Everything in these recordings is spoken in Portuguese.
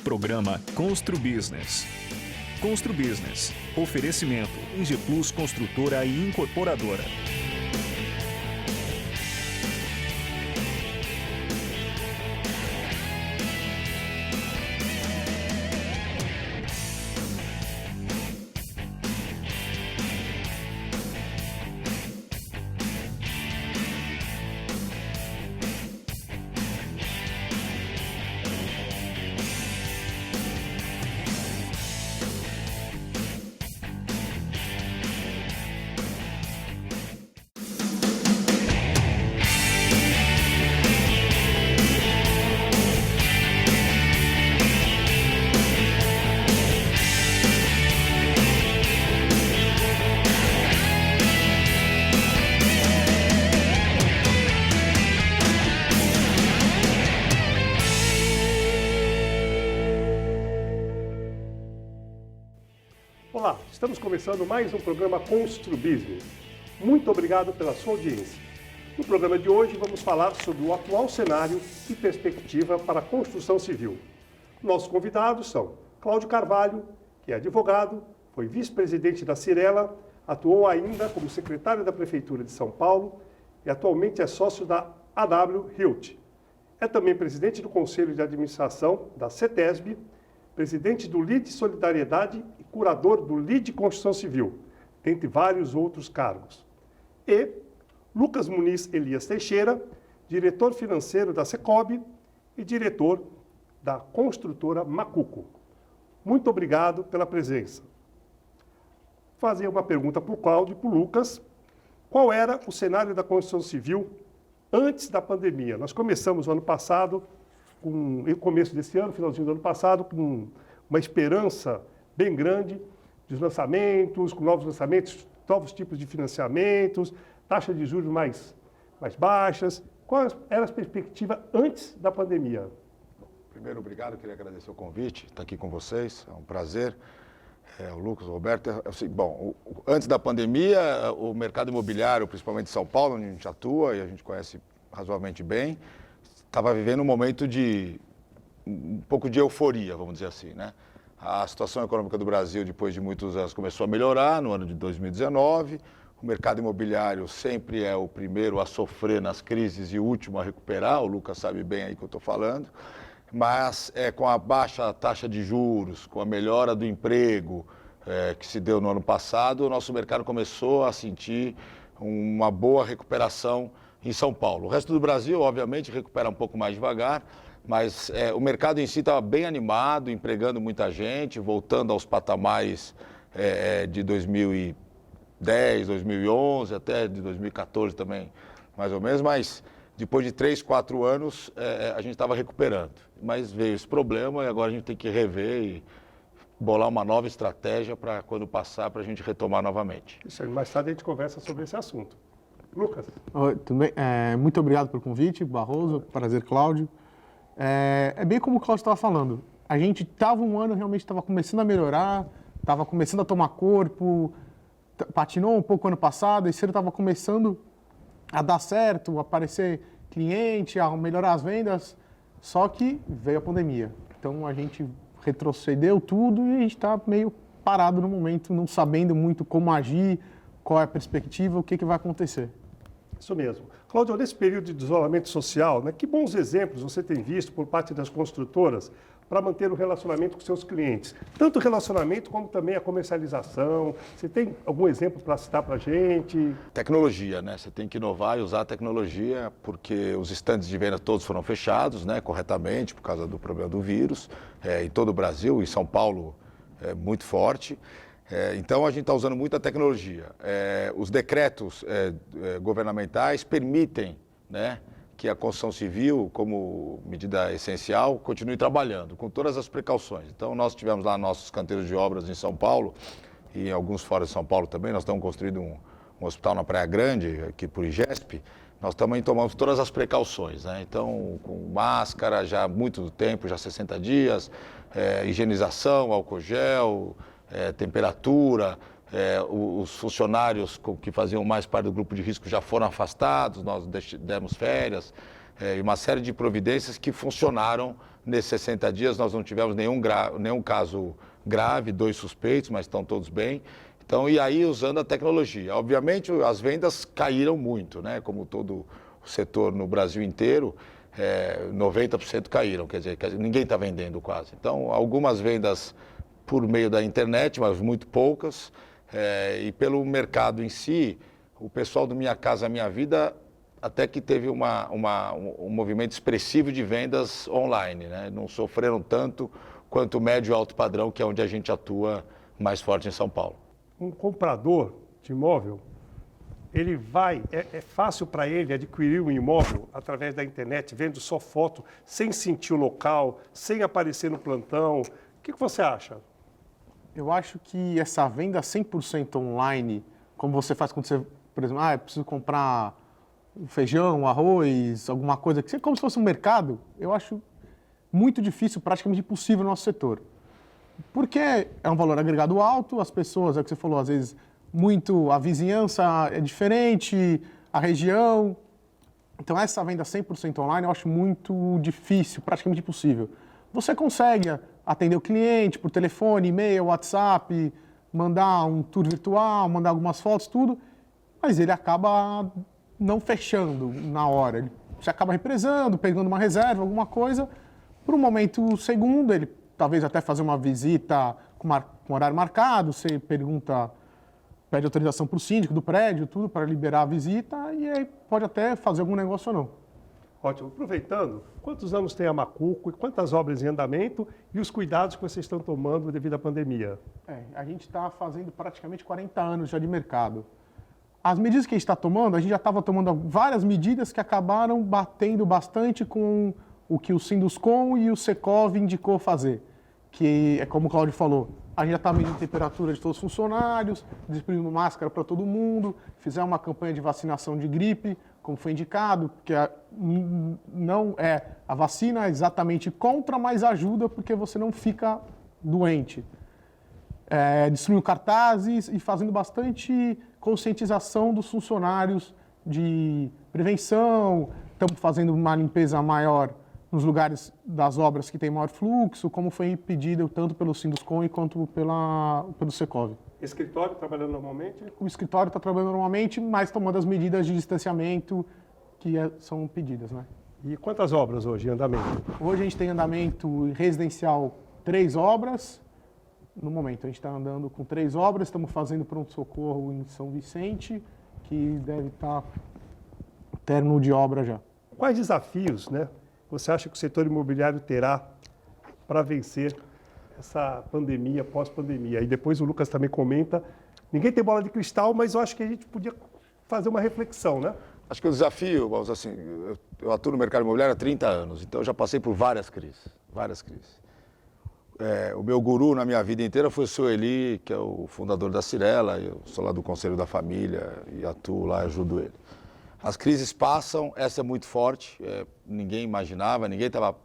programa Constru Business. Constru Business. Oferecimento Inge Plus Construtora e Incorporadora. Olá, estamos começando mais um programa Constru Business. Muito obrigado pela sua audiência. No programa de hoje vamos falar sobre o atual cenário e perspectiva para a construção civil. Nossos convidados são Cláudio Carvalho, que é advogado, foi vice-presidente da Cyrela, atuou ainda como secretário da Prefeitura de São Paulo e atualmente é sócio da AW Hilt. É também presidente do Conselho de Administração da CETESB, presidente do LID Solidariedade e curador do LID Construção Civil, dentre vários outros cargos. E Lucas Muniz Elias Teixeira, diretor financeiro da Secob e diretor da construtora Macuco. Muito obrigado pela presença. Vou fazer uma pergunta para o Cláudio e para o Lucas. Qual era o cenário da construção civil antes da pandemia? Nós começamos o ano passado, no começo desse ano, finalzinho do ano passado, com uma esperança bem grande de lançamentos, com novos lançamentos, novos tipos de financiamentos, taxas de juros mais baixas. Qual era a perspectiva antes da pandemia? Primeiro, obrigado, queria agradecer o convite, estar aqui com vocês, é um prazer. O Lucas, o Roberto, antes da pandemia, o mercado imobiliário, principalmente em São Paulo, onde a gente atua e a gente conhece razoavelmente bem, estava vivendo um momento de um pouco de euforia, vamos dizer assim, né? A situação econômica do Brasil, depois de muitos anos, começou a melhorar no ano de 2019. O mercado imobiliário sempre é o primeiro a sofrer nas crises e o último a recuperar, o Lucas sabe bem aí que eu estou falando. Mas com a baixa taxa de juros, com a melhora do emprego que se deu no ano passado, o nosso mercado começou a sentir uma boa recuperação em São Paulo. O resto do Brasil, obviamente, recupera um pouco mais devagar, mas o mercado em si estava bem animado, empregando muita gente, voltando aos patamares de 2010, 2011, até de 2014 também, mais ou menos, mas depois de 3, 4 anos, a gente estava recuperando. Mas veio esse problema e agora a gente tem que rever e bolar uma nova estratégia para quando passar, para a gente retomar novamente. Isso aí, mais tarde a gente conversa sobre esse assunto. Lucas. Oi, tudo bem? Muito obrigado pelo convite, Barroso, prazer, Cláudio. É bem como o Cláudio estava falando, a gente estava realmente estava começando a melhorar, estava começando a tomar corpo, patinou um pouco ano passado, esse ano estava começando a dar certo, a aparecer cliente, a melhorar as vendas, só que veio a pandemia. Então a gente retrocedeu tudo e a gente está meio parado no momento, não sabendo muito como agir, qual é a perspectiva, o que vai acontecer. Isso mesmo. Cláudio, nesse período de isolamento social, né, que bons exemplos você tem visto por parte das construtoras para manter o relacionamento com seus clientes? Tanto o relacionamento como também a comercialização. Você tem algum exemplo para citar para a gente? Tecnologia, né? Você tem que inovar e usar a tecnologia, porque os estandes de venda todos foram fechados, né, corretamente, por causa do problema do vírus, em todo o Brasil, e São Paulo é muito forte. Então, a gente está usando muita tecnologia. Os decretos governamentais permitem, né, que a construção civil, como medida essencial, continue trabalhando, com todas as precauções. Então, nós tivemos lá nossos canteiros de obras em São Paulo, e em alguns fora de São Paulo também. Nós estamos construindo um hospital na Praia Grande, aqui por IGESP. Nós também tomamos todas as precauções, né? Então, com máscara já há muito tempo, já 60 dias, higienização, álcool gel, temperatura, os funcionários que faziam mais parte do grupo de risco já foram afastados, nós demos férias, e uma série de providências que funcionaram nesses 60 dias nós não tivemos nenhum caso grave, 2 suspeitos, mas estão todos bem. Então, e aí usando a tecnologia. Obviamente as vendas caíram muito, né? Como todo o setor no Brasil inteiro, 90% caíram, quer dizer, ninguém está vendendo quase. Então, algumas vendas por meio da internet, mas muito poucas. E pelo mercado em si, o pessoal do Minha Casa Minha Vida até que teve um movimento expressivo de vendas online, né? Não sofreram tanto quanto o médio e alto padrão, que é onde a gente atua mais forte em São Paulo. Um comprador de imóvel, é fácil para ele adquirir um imóvel através da internet, vendo só foto, sem sentir o local, sem aparecer no plantão. O que você acha? Eu acho que essa venda 100% online, como você faz quando você, por exemplo, eu preciso comprar feijão, arroz, alguma coisa, como se fosse um mercado, eu acho muito difícil, praticamente impossível no nosso setor. Porque é um valor agregado alto, as pessoas, é o que você falou, às vezes, a vizinhança é diferente, a região. Então, essa venda 100% online eu acho muito difícil, praticamente impossível. Você consegue atender o cliente por telefone, e-mail, WhatsApp, mandar um tour virtual, mandar algumas fotos, tudo, mas ele acaba não fechando na hora. Ele se acaba represando, pegando uma reserva, alguma coisa. Por um momento segundo, ele talvez até fazer uma visita com horário marcado, você pede autorização para o síndico do prédio, tudo, para liberar a visita, e aí pode até fazer algum negócio ou não. Ótimo. Aproveitando, quantos anos tem a Macuco e quantas obras em andamento e os cuidados que vocês estão tomando devido à pandemia? A gente está fazendo praticamente 40 anos já de mercado. As medidas que a gente está tomando, a gente já estava tomando várias medidas que acabaram batendo bastante com o que o Sinduscom e o Secov indicou fazer, que é como o Cláudio falou, a gente já está medindo a temperatura de todos os funcionários, distribuindo máscara para todo mundo, fizemos uma campanha de vacinação de gripe, como foi indicado, porque não é a vacina exatamente contra, mas ajuda porque você não fica doente. Distribuindo cartazes e fazendo bastante conscientização dos funcionários de prevenção, estamos fazendo uma limpeza maior nos lugares das obras que tem maior fluxo, como foi pedido tanto pelo Sinduscom quanto pelo Secov. Escritório trabalhando normalmente? O escritório está trabalhando normalmente, mas tomando as medidas de distanciamento que são pedidas, né? E quantas obras hoje em andamento? Hoje a gente tem em andamento residencial 3 obras. No momento, a gente está andando com 3 obras, estamos fazendo pronto-socorro em São Vicente, que deve estar término de obra já. Quais desafios, né, você acha que o setor imobiliário terá para vencer essa pandemia, pós-pandemia? E depois o Lucas também comenta, ninguém tem bola de cristal, mas eu acho que a gente podia fazer uma reflexão, né? Acho que o desafio, vamos assim, eu atuo no mercado imobiliário há 30 anos, então eu já passei por várias crises. O meu guru na minha vida inteira foi o seu Eli, que é o fundador da Cirela, eu sou lá do Conselho da Família e atuo lá, ajudo ele. As crises passam, essa é muito forte, ninguém imaginava, ninguém estava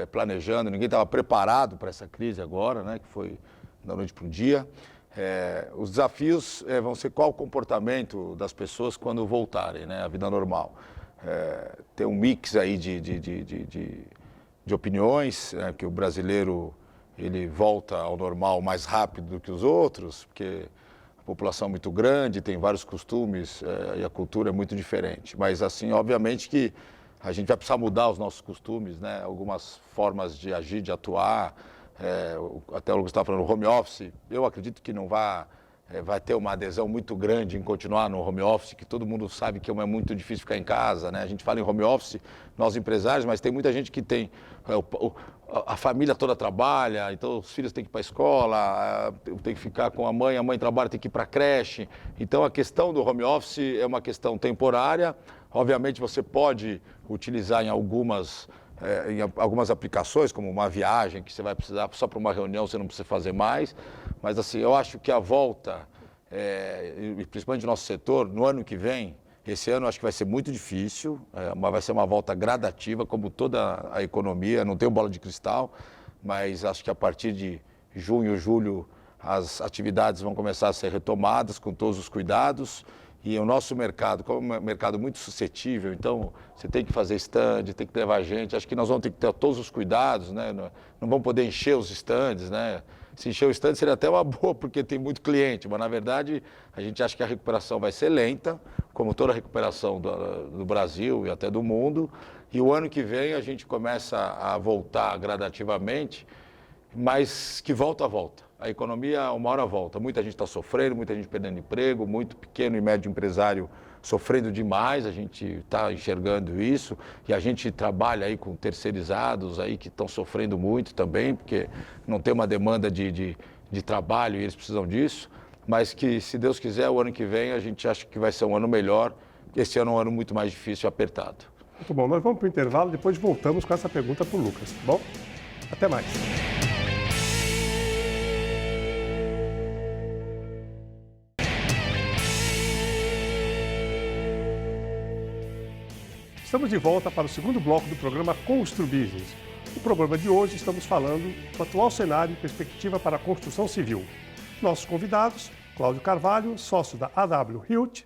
planejando, ninguém estava preparado para essa crise agora, né, que foi da noite para o dia. Os desafios vão ser qual o comportamento das pessoas quando voltarem, né, à vida normal. Tem um mix aí de opiniões, que o brasileiro ele volta ao normal mais rápido do que os outros, porque a população é muito grande, tem vários costumes e a cultura é muito diferente. Mas, assim, obviamente que a gente vai precisar mudar os nossos costumes, né? Algumas formas de agir, de atuar. Até o Lucas estava falando, home office, eu acredito que não vai ter uma adesão muito grande em continuar no home office, que todo mundo sabe que é muito difícil ficar em casa, né? A gente fala em home office, nós empresários, mas tem muita gente que tem... A família toda trabalha, então os filhos têm que ir para a escola, tem que ficar com a mãe trabalha, tem que ir para a creche. Então a questão do home office é uma questão temporária. Obviamente você pode utilizar em algumas aplicações, como uma viagem que você vai precisar só para uma reunião, você não precisa fazer mais. Mas assim, eu acho que a volta, principalmente no nosso setor, no ano que vem, esse ano acho que vai ser muito difícil, vai ser uma volta gradativa, como toda a economia, não tenho bola de cristal, mas acho que a partir de junho, julho, as atividades vão começar a ser retomadas com todos os cuidados E o nosso mercado, como é um mercado muito suscetível, então você tem que fazer stand, tem que levar gente. Acho que nós vamos ter que ter todos os cuidados, né? Não vamos poder encher os stands, né? Se encher o stand seria até uma boa, porque tem muito cliente, mas na verdade a gente acha que a recuperação vai ser lenta, como toda a recuperação do Brasil e até do mundo. E o ano que vem a gente começa a voltar gradativamente, mas que volta. A economia uma hora volta. Muita gente está sofrendo, muita gente perdendo emprego, muito pequeno e médio empresário sofrendo demais, a gente está enxergando isso, e a gente trabalha aí com terceirizados aí que estão sofrendo muito também, porque não tem uma demanda de trabalho e eles precisam disso, mas que, se Deus quiser, o ano que vem a gente acha que vai ser um ano melhor. Esse ano é um ano muito mais difícil e apertado. Muito bom, nós vamos para o intervalo, depois voltamos com essa pergunta para o Lucas, tá bom? Até mais. Estamos de volta para o segundo bloco do programa Constru Business. No programa de hoje estamos falando do atual cenário e perspectiva para a construção civil. Nossos convidados, Cláudio Carvalho, sócio da AW Hilt,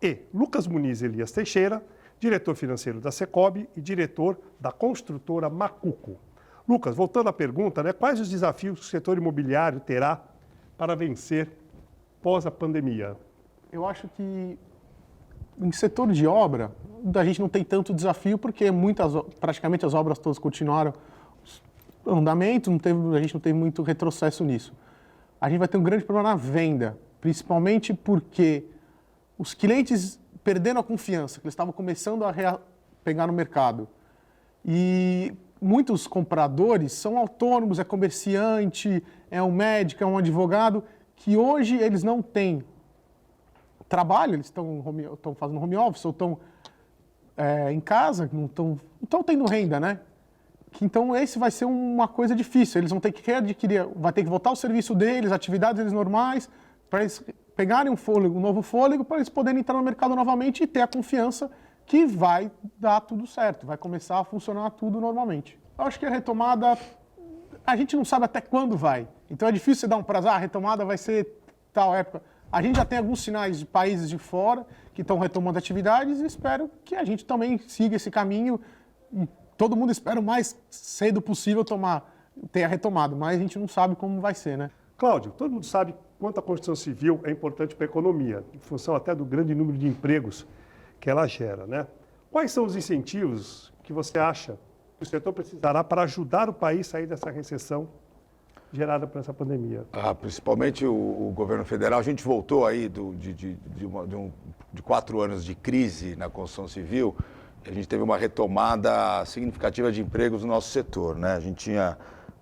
e Lucas Muniz Elias Teixeira, diretor financeiro da Secovi e diretor da construtora Macuco. Lucas, voltando à pergunta, né, quais os desafios que o setor imobiliário terá para vencer pós a pandemia? Eu acho que em setor de obra, a gente não tem tanto desafio, porque praticamente as obras todas continuaram em andamento, a gente não teve muito retrocesso nisso. A gente vai ter um grande problema na venda, principalmente porque os clientes perderam a confiança, que eles estavam começando a pegar no mercado. E muitos compradores são autônomos, é comerciante, é um médico, é um advogado, que hoje eles não têm trabalho, eles estão fazendo home office, ou estão em casa, não estão tendo renda, né? Então, esse vai ser uma coisa difícil. Eles vão ter que readquirir, vai ter que voltar ao serviço deles, atividades deles normais, para eles pegarem um novo fôlego, para eles poderem entrar no mercado novamente e ter a confiança que vai dar tudo certo, vai começar a funcionar tudo normalmente. Eu acho que a retomada, a gente não sabe até quando vai. Então, é difícil você dar um prazo, a retomada vai ser tal época. A gente já tem alguns sinais de países de fora que estão retomando atividades e espero que a gente também siga esse caminho. Todo mundo espera o mais cedo possível ter a retomada, mas a gente não sabe como vai ser, né? Cláudio, todo mundo sabe quanto a construção civil é importante para a economia, em função até do grande número de empregos que ela gera, né? Quais são os incentivos que você acha que o setor precisará para ajudar o país a sair dessa recessão gerada por essa pandemia? Principalmente o governo federal. A gente voltou aí de 4 anos de crise na construção civil. A gente teve uma retomada significativa de empregos no nosso setor, né? A gente tinha,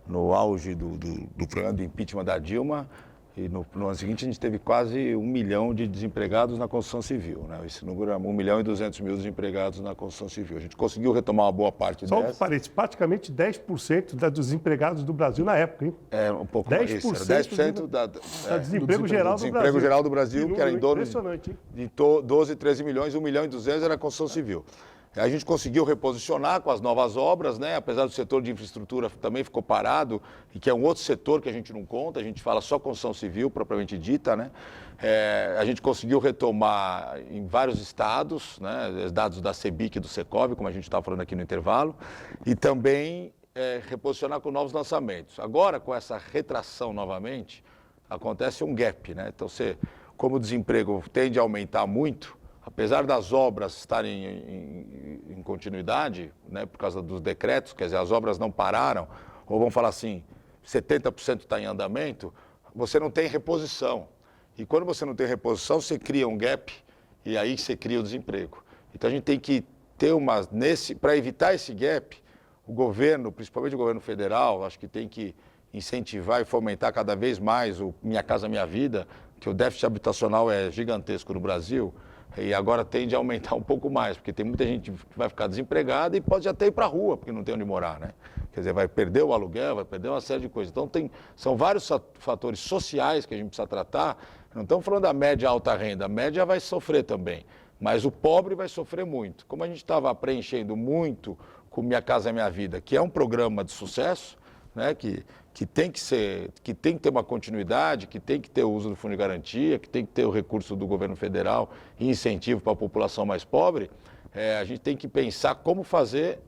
no auge do programa de impeachment da Dilma, e no ano seguinte a gente teve quase 1 milhão de desempregados na construção civil, né? Esse número é 1.200.000 desempregados na construção civil. A gente conseguiu retomar uma boa parte dessa. Só parece, praticamente 10% dos desempregados do Brasil na época, hein? É, um pouco mais. 10% do desemprego geral do Brasil. Desemprego geral do Brasil, que era em torno de 12, 13 milhões, 1.200.000 era a construção civil. A gente conseguiu reposicionar com as novas obras, né? Apesar do setor de infraestrutura também ficou parado, e que é um outro setor que a gente não conta, a gente fala só construção civil, propriamente dita, né? A gente conseguiu retomar em vários estados, né? Dados da CEBIC e do Secovi, como a gente estava falando aqui no intervalo, e também reposicionar com novos lançamentos. Agora, com essa retração novamente, acontece um gap, né? Então, como o desemprego tende a aumentar muito, apesar das obras estarem em continuidade, né, por causa dos decretos, quer dizer, as obras não pararam, ou vamos falar assim, 70% está em andamento, você não tem reposição. E quando você não tem reposição, você cria um gap e aí você cria o desemprego. Então a gente tem que ter para evitar esse gap, o governo, principalmente o governo federal, acho que tem que incentivar e fomentar cada vez mais o Minha Casa Minha Vida, que o déficit habitacional é gigantesco no Brasil, e agora tende a aumentar um pouco mais, porque tem muita gente que vai ficar desempregada e pode até ir para a rua, porque não tem onde morar, né? Quer dizer, vai perder o aluguel, vai perder uma série de coisas. Então, são vários fatores sociais que a gente precisa tratar. Não estamos falando da média e alta renda, a média vai sofrer também, mas o pobre vai sofrer muito. Como a gente estava preenchendo muito com Minha Casa Minha Vida, que é um programa de sucesso, né, que que tem que ter uma continuidade, que tem que ter o uso do fundo de garantia, que tem que ter o recurso do governo federal e incentivo para a população mais pobre, a gente tem que pensar como fazer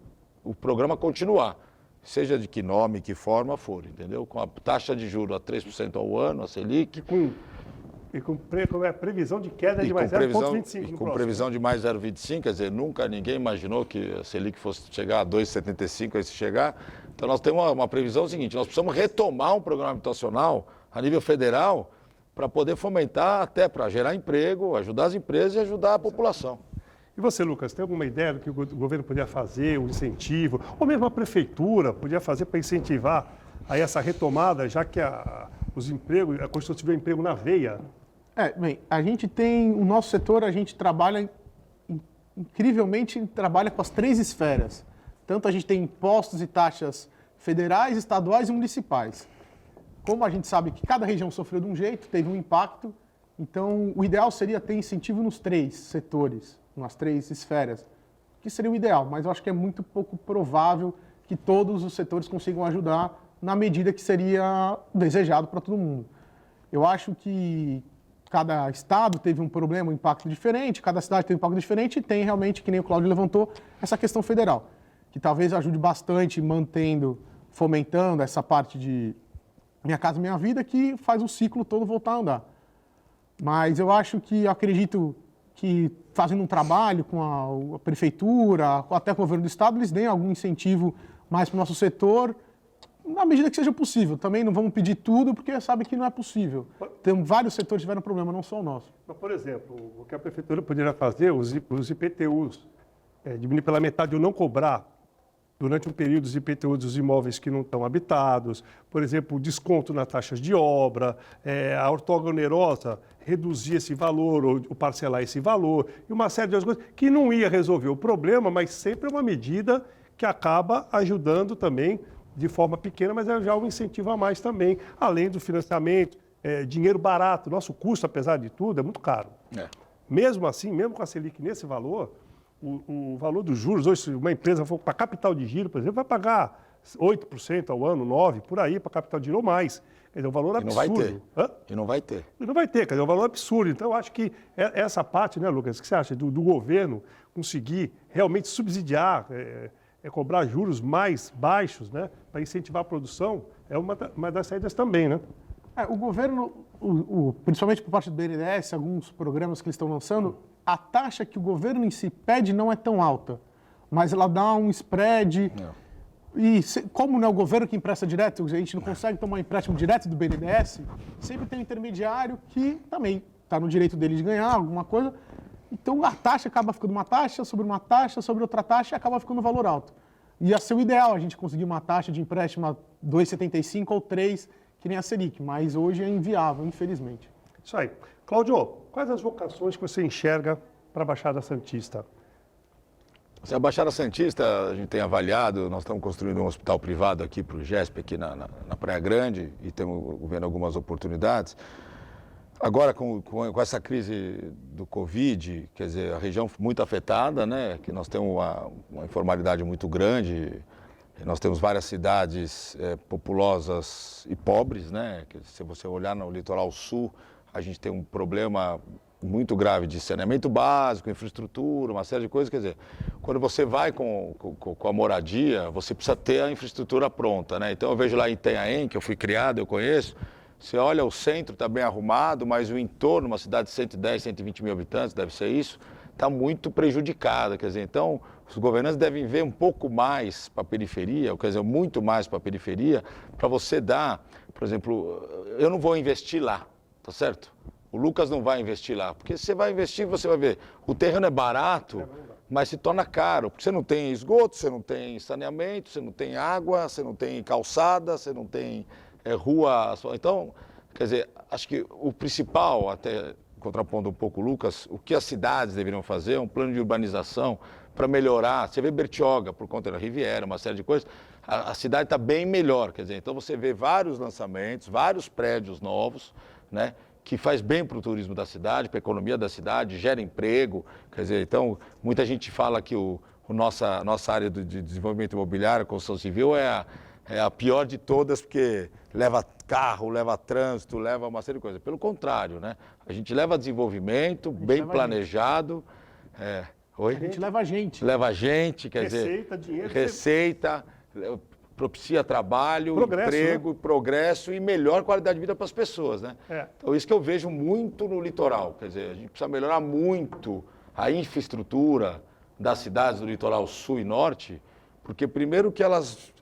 o programa continuar, seja de que nome, que forma for, entendeu? Com a taxa de juros a 3% ao ano, a Selic. E com previsão de queda de mais 0,25 no com próximo. previsão de mais 0,25, quer dizer, nunca ninguém imaginou que a Selic fosse chegar a 2,75, aí se chegar. Então nós temos uma previsão seguinte, nós precisamos retomar um programa habitacional a nível federal para poder fomentar, até para gerar emprego, ajudar as empresas e ajudar a população. E você, Lucas, tem alguma ideia do que o governo podia fazer, o incentivo, ou mesmo a prefeitura podia fazer para incentivar aí essa retomada, já que os empregos, a construção civil é emprego na veia? Bem, a gente tem, o nosso setor, a gente trabalha, incrivelmente, trabalha com as 3 esferas. Tanto a gente tem impostos e taxas federais, estaduais e municipais. Como a gente sabe que cada região sofreu de um jeito, teve um impacto, então o ideal seria ter incentivo nos 3 setores, nas 3 esferas, que seria o ideal, mas eu acho que é muito pouco provável que todos os setores consigam ajudar na medida que seria desejado para todo mundo. Eu acho que cada estado teve um problema, um impacto diferente, cada cidade teve um impacto diferente e tem realmente, que nem o Cláudio levantou, essa questão federal, que talvez ajude bastante fomentando essa parte de Minha Casa Minha Vida, que faz o ciclo todo voltar a andar. Mas eu acredito que fazendo um trabalho com a prefeitura, até com o governo do estado, eles deem algum incentivo mais para o nosso setor, na medida que seja possível. Também não vamos pedir tudo, porque sabe que não é possível. Tem vários setores que tiveram problema, não só o nosso. Mas, por exemplo, o que a prefeitura poderia fazer, os IPTUs, diminuir pela metade ou não cobrar durante um período os IPTUs dos imóveis que não estão habitados, por exemplo, desconto nas taxas de obra, a outorga onerosa, reduzir esse valor ou parcelar esse valor, e uma série de outras coisas que não ia resolver o problema, mas sempre é uma medida que acaba ajudando também de forma pequena, mas é já um incentivo a mais também, além do financiamento, dinheiro barato. Nosso custo, apesar de tudo, é muito caro. Mesmo assim, mesmo com a Selic nesse valor, o valor dos juros, hoje, se uma empresa for para capital de giro, por exemplo, vai pagar 8% ao ano, 9%, por aí, para capital de giro ou mais. Quer dizer, um valor absurdo. E não vai ter. E não vai ter, quer dizer, um valor absurdo. Então, eu acho que essa parte, né, Lucas, o que você acha do governo conseguir realmente subsidiar, cobrar juros mais baixos, né, para incentivar a produção, é uma das saídas também, né? O governo, principalmente por parte do BNDES, alguns programas que eles estão lançando, a taxa que o governo em si pede não é tão alta, mas ela dá um spread. E como não é o governo que empresta direto, a gente não consegue tomar um empréstimo direto do BNDES, sempre tem um intermediário que também está no direito dele de ganhar alguma coisa. Então a taxa acaba ficando uma taxa sobre outra taxa e acaba ficando um valor alto. Ia ser o ideal a gente conseguir uma taxa de empréstimo a 2,75 ou 3, que nem a Selic, mas hoje é inviável, infelizmente. Isso aí. Cláudio, quais as vocações que você enxerga para a Baixada Santista? A Baixada Santista, a gente tem avaliado, nós estamos construindo um hospital privado aqui para o GESP, aqui na Praia Grande, e estamos vendo algumas oportunidades. Agora, com essa crise do Covid, quer dizer, a região muito afetada, né? Que nós temos uma informalidade muito grande, nós temos várias cidades populosas e pobres, né? Que, se você olhar no litoral sul, a gente tem um problema muito grave de saneamento básico, infraestrutura, uma série de coisas. Quer dizer, quando você vai com a moradia, você precisa ter a infraestrutura pronta, né? Então eu vejo lá em Itanhaém, que eu fui criado, eu conheço, você olha, o centro está bem arrumado, mas o entorno, uma cidade de 110, 120 mil habitantes, deve ser isso, está muito prejudicada. Quer dizer, então os governantes devem ver um pouco mais para a periferia, quer dizer, muito mais para a periferia, para você dar, por exemplo, eu não vou investir lá, tá certo? O Lucas não vai investir lá, porque se você vai investir, você vai ver, o terreno é barato, mas se torna caro, porque você não tem esgoto, você não tem saneamento, você não tem água, você não tem calçada, você não tem rua. Então, quer dizer, acho que o principal, até contrapondo um pouco o Lucas, o que as cidades deveriam fazer é um plano de urbanização para melhorar. Você vê Bertioga, por conta da Riviera, uma série de coisas, a cidade está bem melhor, quer dizer, então você vê vários lançamentos, vários prédios novos, né? Que faz bem para o turismo da cidade, para a economia da cidade, gera emprego. Quer dizer, então, muita gente fala que nossa área de desenvolvimento imobiliário, construção civil, é é a pior de todas, porque leva carro, leva trânsito, leva uma série de coisas. Pelo contrário, né? A gente leva desenvolvimento, bem planejado. Oi? A gente leva a gente. Leva a gente, quer Receita, dizer, dinheiro, receita, propicia trabalho, Progresso, emprego, né? progresso e melhor qualidade de vida para as pessoas, né? É. Então, isso que eu vejo muito no litoral, quer dizer, a gente precisa melhorar muito a infraestrutura das cidades do litoral sul e norte, porque primeiro que elas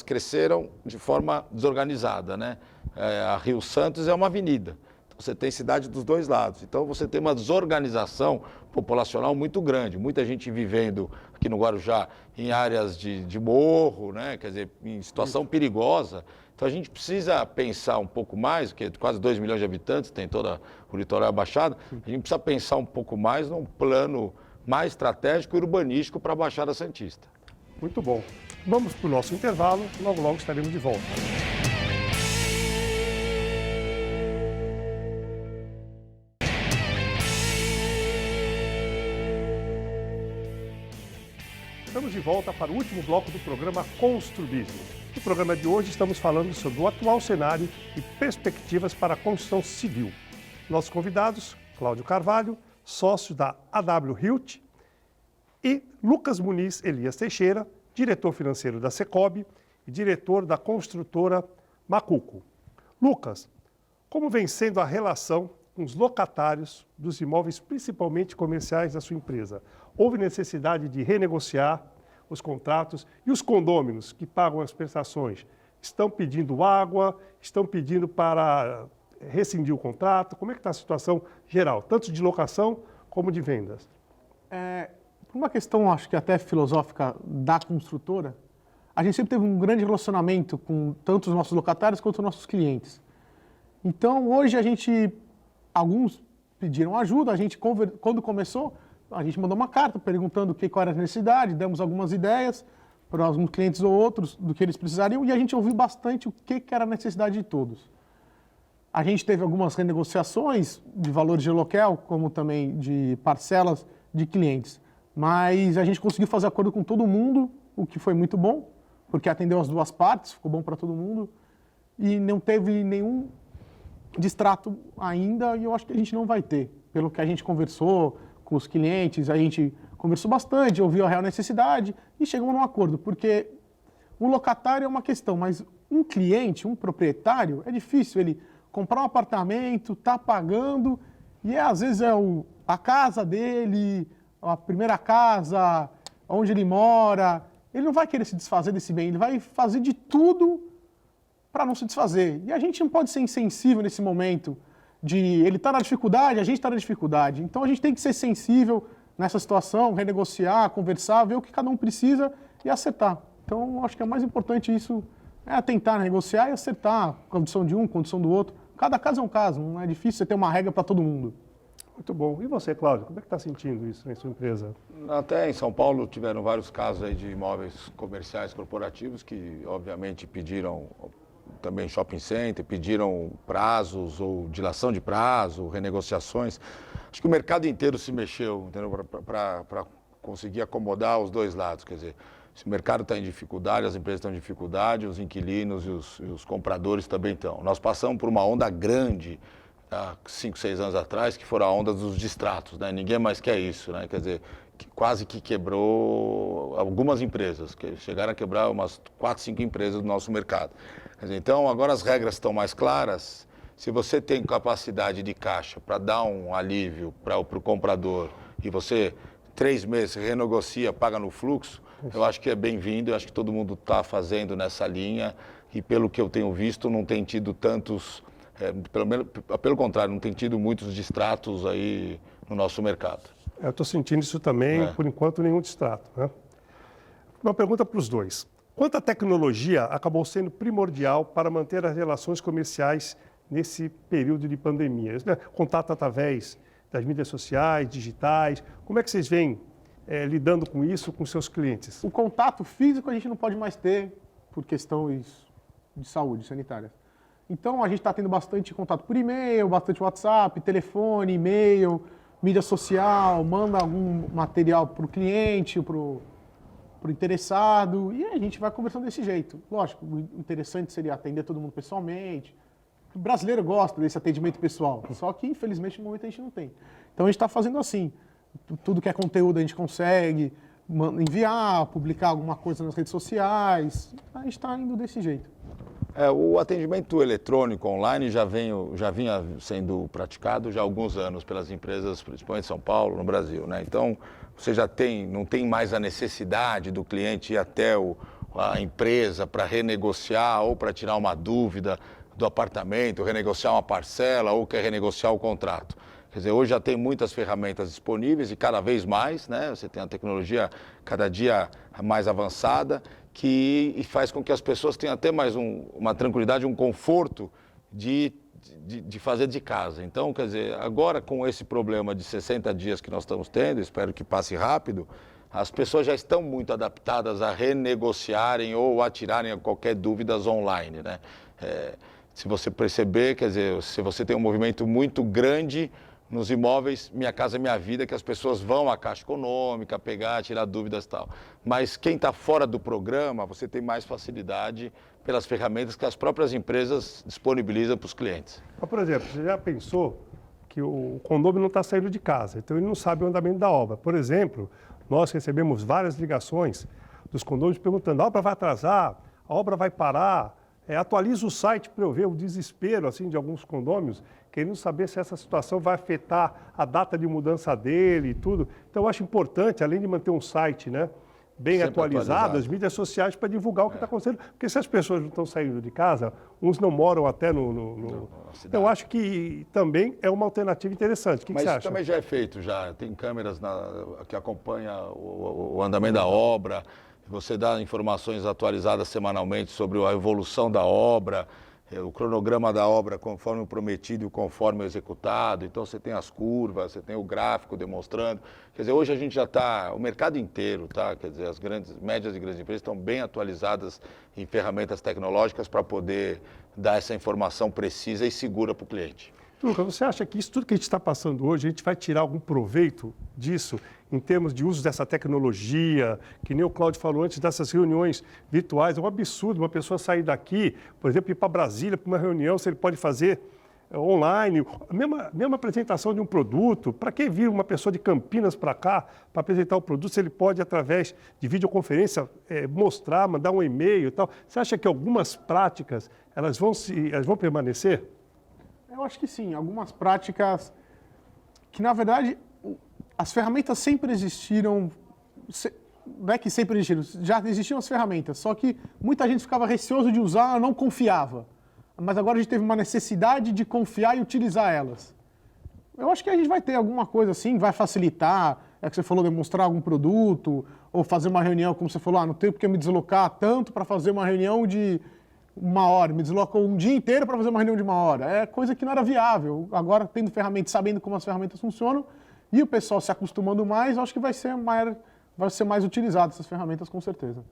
cresceram de forma desorganizada, né? A Rio Santos é uma avenida. Você tem cidade dos dois lados. Então, você tem uma desorganização populacional muito grande. Muita gente vivendo aqui no Guarujá em áreas de morro, né? Quer dizer, em situação perigosa. Então, a gente precisa pensar um pouco mais, porque quase 2 milhões de habitantes, tem todo o litoral abaixado. A gente precisa pensar um pouco mais num plano mais estratégico e urbanístico para a Baixada Santista. Muito bom. Vamos para o nosso intervalo, logo logo estaremos de volta. Estamos de volta para o último bloco do programa Construbusiness. No programa de hoje estamos falando sobre o atual cenário e perspectivas para a construção civil. Nossos convidados, Cláudio Carvalho, sócio da AW Hilt, e Lucas Muniz Elias Teixeira, diretor financeiro da Secob e diretor da construtora Macuco. Lucas, como vem sendo a relação com os locatários dos imóveis, principalmente comerciais da sua empresa? Houve necessidade de renegociar os contratos e os condôminos que pagam as prestações estão pedindo água, estão pedindo para rescindir o contrato? Como é que está a situação geral, tanto de locação como de vendas? Por uma questão, acho que até filosófica da construtora, a gente sempre teve um grande relacionamento com tanto os nossos locatários quanto os nossos clientes. Então, hoje alguns pediram ajuda, a gente, quando começou, a gente mandou uma carta perguntando qual era a necessidade, demos algumas ideias para alguns clientes ou outros do que eles precisariam e a gente ouviu bastante o que era a necessidade de todos. A gente teve algumas renegociações de valores de aluguel, como também de parcelas de clientes, mas a gente conseguiu fazer acordo com todo mundo, o que foi muito bom, porque atendeu as duas partes, ficou bom para todo mundo e não teve nenhum distrato ainda e eu acho que a gente não vai ter. Pelo que a gente conversou com os clientes, a gente conversou bastante, ouviu a real necessidade e chegamos num acordo, porque um locatário é uma questão, mas um cliente, um proprietário, é difícil ele comprar um apartamento, tá pagando e às vezes a casa dele, a primeira casa, onde ele mora, ele não vai querer se desfazer desse bem, ele vai fazer de tudo para não se desfazer. E a gente não pode ser insensível nesse momento de ele estar na dificuldade, a gente está na dificuldade. Então a gente tem que ser sensível nessa situação, renegociar, conversar, ver o que cada um precisa e acertar. Então acho que é mais importante isso, tentar negociar e acertar condição de um, condição do outro. Cada caso é um caso, não é difícil você ter uma regra para todo mundo. Muito bom. E você, Cláudio, como é que está sentindo isso na sua empresa? Até em São Paulo tiveram vários casos aí de imóveis comerciais corporativos que, obviamente, pediram também shopping center, pediram prazos ou dilação de prazo, renegociações. Acho que o mercado inteiro se mexeu para conseguir acomodar os dois lados. Quer dizer, se o mercado está em dificuldade, as empresas estão em dificuldade, os inquilinos e os compradores também estão. Nós passamos por uma onda grande há 5, 6 anos atrás, que foram a onda dos distratos, né? Ninguém mais quer isso, né? Quer dizer, quase que quebrou algumas empresas, que chegaram a quebrar umas 4, 5 empresas do nosso mercado. Quer dizer, então, agora as regras estão mais claras. Se você tem capacidade de caixa para dar um alívio para o comprador e você, 3 meses, renegocia, paga no fluxo, eu acho que é bem-vindo, eu acho que todo mundo está fazendo nessa linha e, pelo que eu tenho visto, não tem tido tantos... pelo contrário, não tem tido muitos distratos aí no nosso mercado. Eu estou sentindo isso também, por enquanto, nenhum distrato, né? Uma pergunta para os dois. Quanta tecnologia acabou sendo primordial para manter as relações comerciais nesse período de pandemia? Contato através das mídias sociais, digitais, como é que vocês vêm lidando com isso com seus clientes? O contato físico a gente não pode mais ter por questões de saúde sanitária. Então, a gente está tendo bastante contato por e-mail, bastante WhatsApp, telefone, e-mail, mídia social, manda algum material para o cliente, para pro interessado, e a gente vai conversando desse jeito. Lógico, o interessante seria atender todo mundo pessoalmente. O brasileiro gosta desse atendimento pessoal, só que infelizmente no momento a gente não tem. Então a gente está fazendo assim, tudo que é conteúdo a gente consegue enviar, publicar alguma coisa nas redes sociais, a gente está indo desse jeito. O atendimento eletrônico online já vinha sendo praticado já há alguns anos pelas empresas, principalmente em São Paulo, no Brasil, né? Então, você não tem mais a necessidade do cliente ir até a empresa para renegociar ou para tirar uma dúvida do apartamento, renegociar uma parcela ou quer renegociar o contrato. Quer dizer, hoje já tem muitas ferramentas disponíveis e cada vez mais, né? Você tem a tecnologia cada dia mais avançada que faz com que as pessoas tenham até mais uma tranquilidade, um conforto de fazer de casa. Então, quer dizer, agora com esse problema de 60 dias que nós estamos tendo, espero que passe rápido, as pessoas já estão muito adaptadas a renegociarem ou a tirarem qualquer dúvidas online, né? Se você perceber, quer dizer, se você tem um movimento muito grande nos imóveis Minha Casa Minha Vida, que as pessoas vão à Caixa Econômica pegar, tirar dúvidas e tal. Mas quem está fora do programa, você tem mais facilidade pelas ferramentas que as próprias empresas disponibilizam para os clientes. Mas, por exemplo, você já pensou que o condomínio não está saindo de casa, então ele não sabe o andamento da obra. Por exemplo, nós recebemos várias ligações dos condôminos perguntando: a obra vai atrasar, a obra vai parar, atualiza o site para eu ver o desespero assim, de alguns condôminos, querendo saber se essa situação vai afetar a data de mudança dele e tudo. Então, eu acho importante, além de manter um site, né, bem atualizado, as mídias sociais para divulgar o que está acontecendo. Porque se as pessoas não estão saindo de casa, uns não moram até eu acho que também é uma alternativa interessante. O que você acha? Mas isso também já é feito, já. Tem câmeras que acompanham o andamento da obra. Você dá informações atualizadas semanalmente sobre a evolução da obra, o cronograma da obra conforme o prometido e conforme o executado. Então você tem as curvas, você tem o gráfico demonstrando. Quer dizer, hoje a gente já está, o mercado inteiro, tá? Quer dizer, as médias e grandes empresas estão bem atualizadas em ferramentas tecnológicas para poder dar essa informação precisa e segura para o cliente. Lucas, você acha que isso tudo que a gente está passando hoje, a gente vai tirar algum proveito disso em termos de uso dessa tecnologia, que nem o Cláudio falou antes, dessas reuniões virtuais? É um absurdo uma pessoa sair daqui, por exemplo, ir para Brasília para uma reunião, se ele pode fazer online, a mesma apresentação de um produto. Para que vir uma pessoa de Campinas para cá para apresentar o produto, se ele pode, através de videoconferência, mostrar, mandar um e-mail e tal? Você acha que algumas práticas elas vão permanecer? Eu acho que sim, algumas práticas que, na verdade, as ferramentas sempre existiram, não é que sempre existiram, já existiam as ferramentas, só que muita gente ficava receoso de usar, não confiava. Mas agora a gente teve uma necessidade de confiar e utilizar elas. Eu acho que a gente vai ter alguma coisa assim, vai facilitar, é que você falou, demonstrar algum produto, ou fazer uma reunião, como você falou, não tenho porque me deslocar tanto para fazer uma reunião de 1 hora, me desloco um dia inteiro para fazer uma reunião de 1 hora. É coisa que não era viável. Agora, tendo ferramentas, sabendo como as ferramentas funcionam, e o pessoal se acostumando mais, acho que vai ser mais utilizado essas ferramentas, com certeza.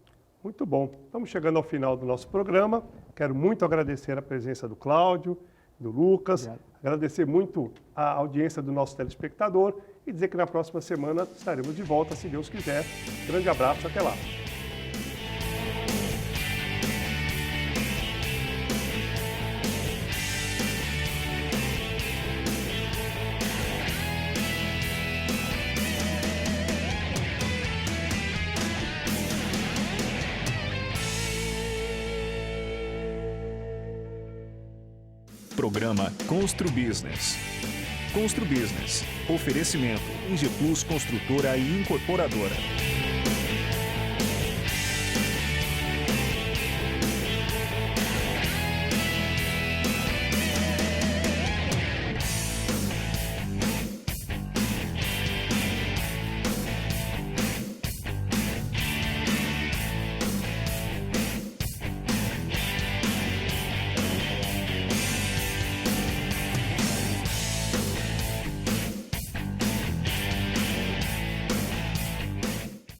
Muito bom. Estamos chegando ao final do nosso programa. Quero muito agradecer a presença do Cláudio, do Lucas, agradecer muito a audiência do nosso telespectador e dizer que na próxima semana estaremos de volta, se Deus quiser. Grande abraço, até lá. Programa Constru Business. Constru Business. Oferecimento: Ingeplus Construtora e Incorporadora.